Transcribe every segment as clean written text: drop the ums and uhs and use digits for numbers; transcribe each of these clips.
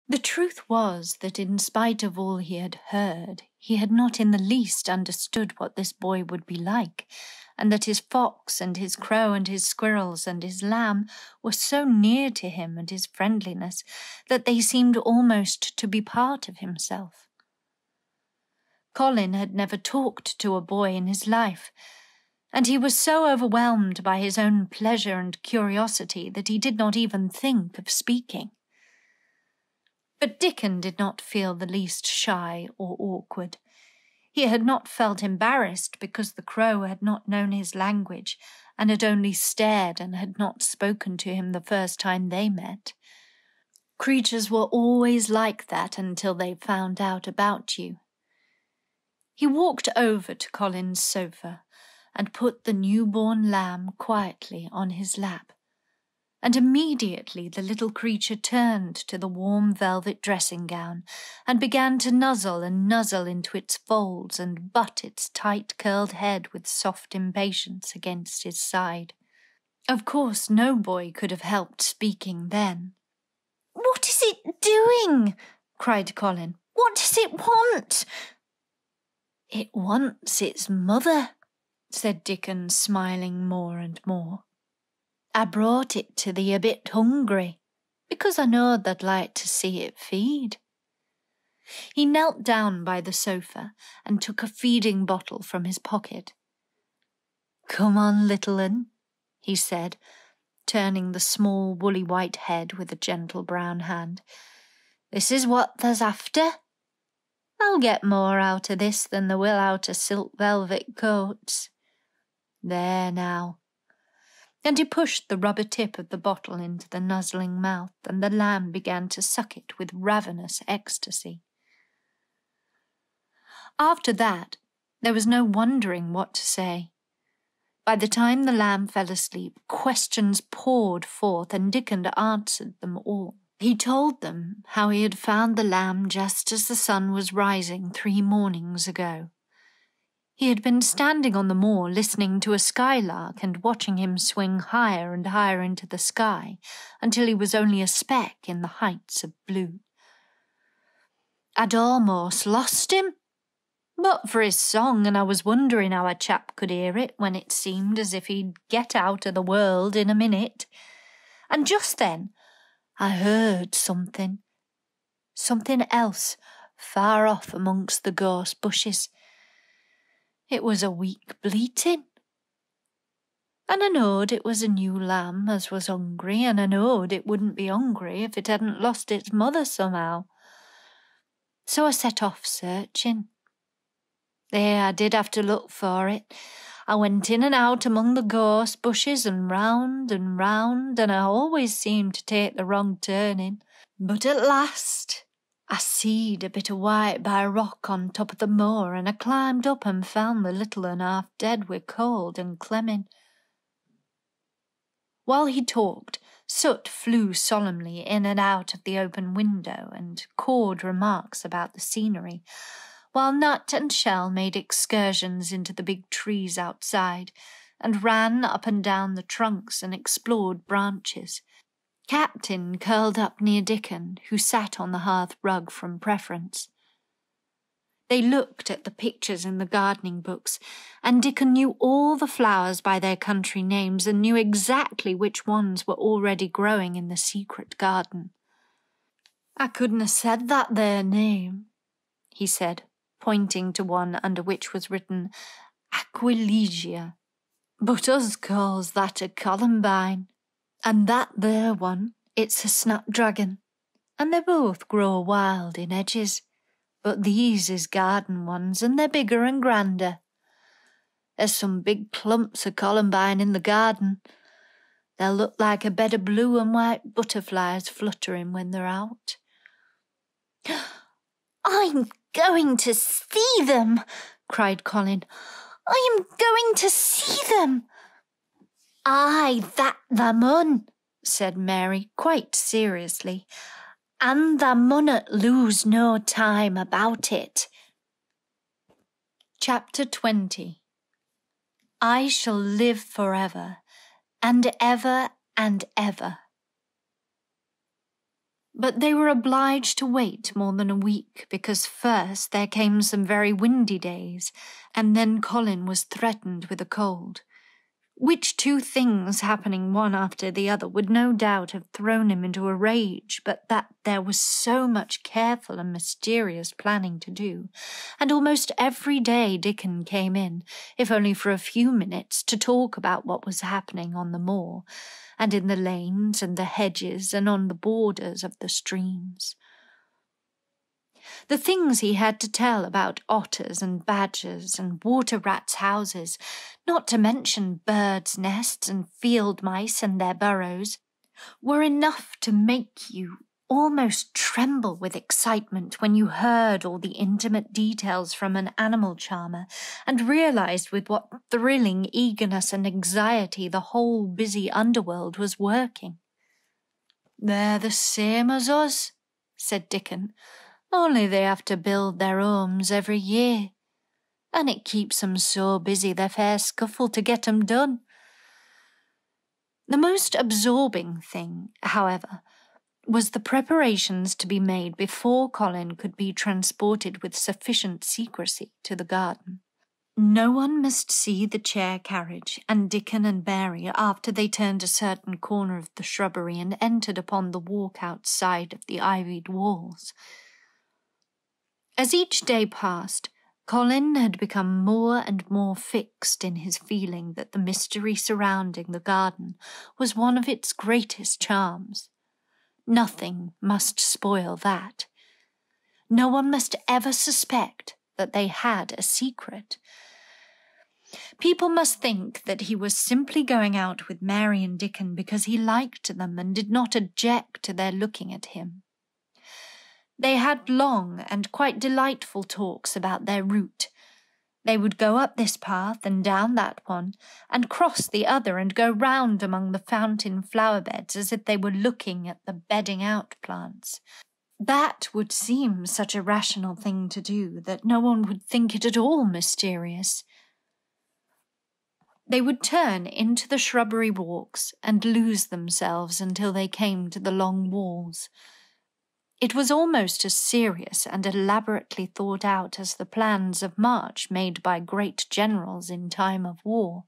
The truth was that in spite of all he had heard, he had not in the least understood what this boy would be like, and that his fox and his crow and his squirrels and his lamb were so near to him and his friendliness that they seemed almost to be part of himself. Colin had never talked to a boy in his life, and he was so overwhelmed by his own pleasure and curiosity that he did not even think of speaking. But Dickon did not feel the least shy or awkward. He had not felt embarrassed because the crow had not known his language and had only stared and had not spoken to him the first time they met. Creatures were always like that until they found out about you. He walked over to Colin's sofa and put the newborn lamb quietly on his lap, and immediately the little creature turned to the warm velvet dressing-gown and began to nuzzle and nuzzle into its folds and butt its tight-curled head with soft impatience against his side. Of course, no boy could have helped speaking then. "What is it doing?" cried Colin. "What does it want?" "It wants its mother," said Dickon, smiling more and more. "I brought it to thee a bit hungry, because I knowed thou'd like to see it feed." He knelt down by the sofa and took a feeding bottle from his pocket. "Come on, little un," he said, turning the small woolly white head with a gentle brown hand. "This is what tha's after. I'll get more out of this than there will out of silk velvet coats. There now." And he pushed the rubber tip of the bottle into the nuzzling mouth, and the lamb began to suck it with ravenous ecstasy. After that, there was no wondering what to say. By the time the lamb fell asleep, questions poured forth, and Dickon answered them all. He told them how he had found the lamb just as the sun was rising 3 mornings ago. He had been standing on the moor listening to a skylark and watching him swing higher and higher into the sky until he was only a speck in the heights of blue. "I'd almost lost him, but for his song, and I was wondering how a chap could hear it when it seemed as if he'd get out of the world in a minute. And just then I heard something else far off amongst the gorse bushes. It was a weak bleating. And I knowed it was a new lamb as was hungry, and I knowed it wouldn't be hungry if it hadn't lost its mother somehow. So I set off searching. There, I did have to look for it. I went in and out among the gorse bushes and round, and I always seemed to take the wrong turning. But at last I seed a bit of white by a rock on top of the moor, and I climbed up and found the little un half dead with cold and clemming." While he talked, Soot flew solemnly in and out of the open window and cawed remarks about the scenery, while Nut and Shell made excursions into the big trees outside and ran up and down the trunks and explored branches. Captain curled up near Dickon, who sat on the hearth rug from preference. They looked at the pictures in the gardening books, and Dickon knew all the flowers by their country names and knew exactly which ones were already growing in the secret garden. "I couldn't have said that there name," he said, pointing to one under which was written Aquilegia, "but us calls that a columbine. And that there one, it's a snapdragon, and they both grow wild in edges, but these is garden ones, and they're bigger and grander. There's some big clumps of columbine in the garden. They'll look like a bed of blue and white butterflies fluttering when they're out." "I'm going to see them," cried Colin. "I am going to see them." "Aye, that tha mun," said Mary, quite seriously, "and tha munnot lose no time about it." Chapter 20. I shall live forever, and ever and ever. But they were obliged to wait more than a week, because first there came some very windy days, and then Colin was threatened with a cold, which two things happening one after the other would no doubt have thrown him into a rage, but that there was so much careful and mysterious planning to do, and almost every day Dickon came in, if only for a few minutes, to talk about what was happening on the moor, and in the lanes and the hedges and on the borders of the streams. The things he had to tell about otters and badgers and water rats' houses, not to mention birds' nests and field mice and their burrows, were enough to make you almost tremble with excitement when you heard all the intimate details from an animal charmer and realized with what thrilling eagerness and anxiety the whole busy underworld was working. "They're the same as us," said Dickon, "only they have to build their homes every year, and it keeps 'em so busy they fair scuffle to get 'em done." The most absorbing thing, however, was the preparations to be made before Colin could be transported with sufficient secrecy to the garden. No one must see the chair carriage and Dickon and Mary after they turned a certain corner of the shrubbery and entered upon the walk outside of the ivied walls. As each day passed, Colin had become more and more fixed in his feeling that the mystery surrounding the garden was one of its greatest charms. Nothing must spoil that. No one must ever suspect that they had a secret. People must think that he was simply going out with Mary and Dickon because he liked them and did not object to their looking at him. They had long and quite delightful talks about their route. They would go up this path and down that one, and cross the other and go round among the fountain flower beds as if they were looking at the bedding out plants. That would seem such a rational thing to do that no one would think it at all mysterious. They would turn into the shrubbery walks and lose themselves until they came to the long walls. It was almost as serious and elaborately thought out as the plans of march made by great generals in time of war.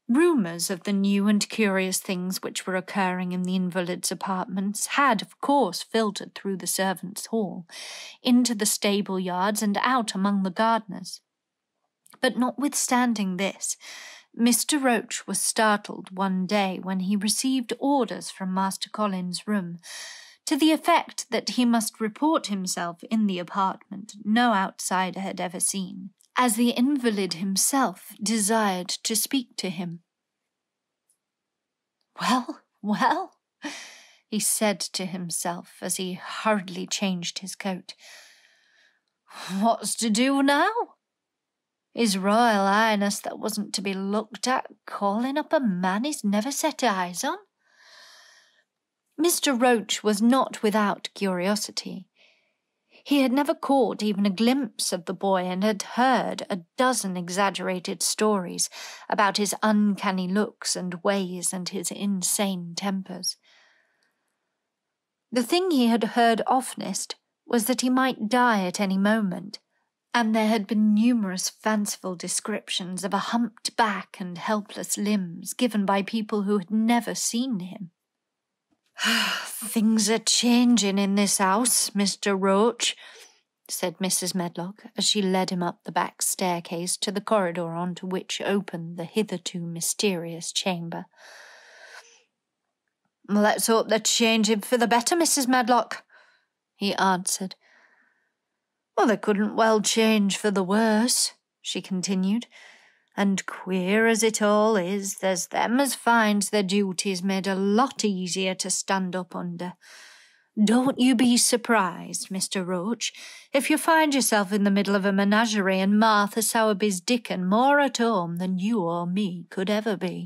Rumours of the new and curious things which were occurring in the invalids' apartments had, of course, filtered through the servants' hall, into the stable yards and out among the gardeners. But notwithstanding this, Mr. Roach was startled one day when he received orders from Master Colin's room to the effect that he must report himself in the apartment no outsider had ever seen, as the invalid himself desired to speak to him. "Well, well," he said to himself as he hurriedly changed his coat, "what's to do now? His Royal Highness that wasn't to be looked at calling up a man he's never set eyes on?" Mr. Roach was not without curiosity. He had never caught even a glimpse of the boy and had heard a dozen exaggerated stories about his uncanny looks and ways and his insane tempers. The thing he had heard oftenest was that he might die at any moment, and there had been numerous fanciful descriptions of a humped back and helpless limbs given by people who had never seen him. "Things are changing in this house, Mr. Roach," said Mrs. Medlock as she led him up the back staircase to the corridor onto which opened the hitherto mysterious chamber. "Let's hope they're changing for the better, Mrs. Medlock," he answered. "Well, they couldn't well change for the worse," she continued, "and queer as it all is, there's them as finds their duties made a lot easier to stand up under. Don't you be surprised, Mr. Roach, if you find yourself in the middle of a menagerie and Martha Sowerby's Dickon more at home than you or me could ever be."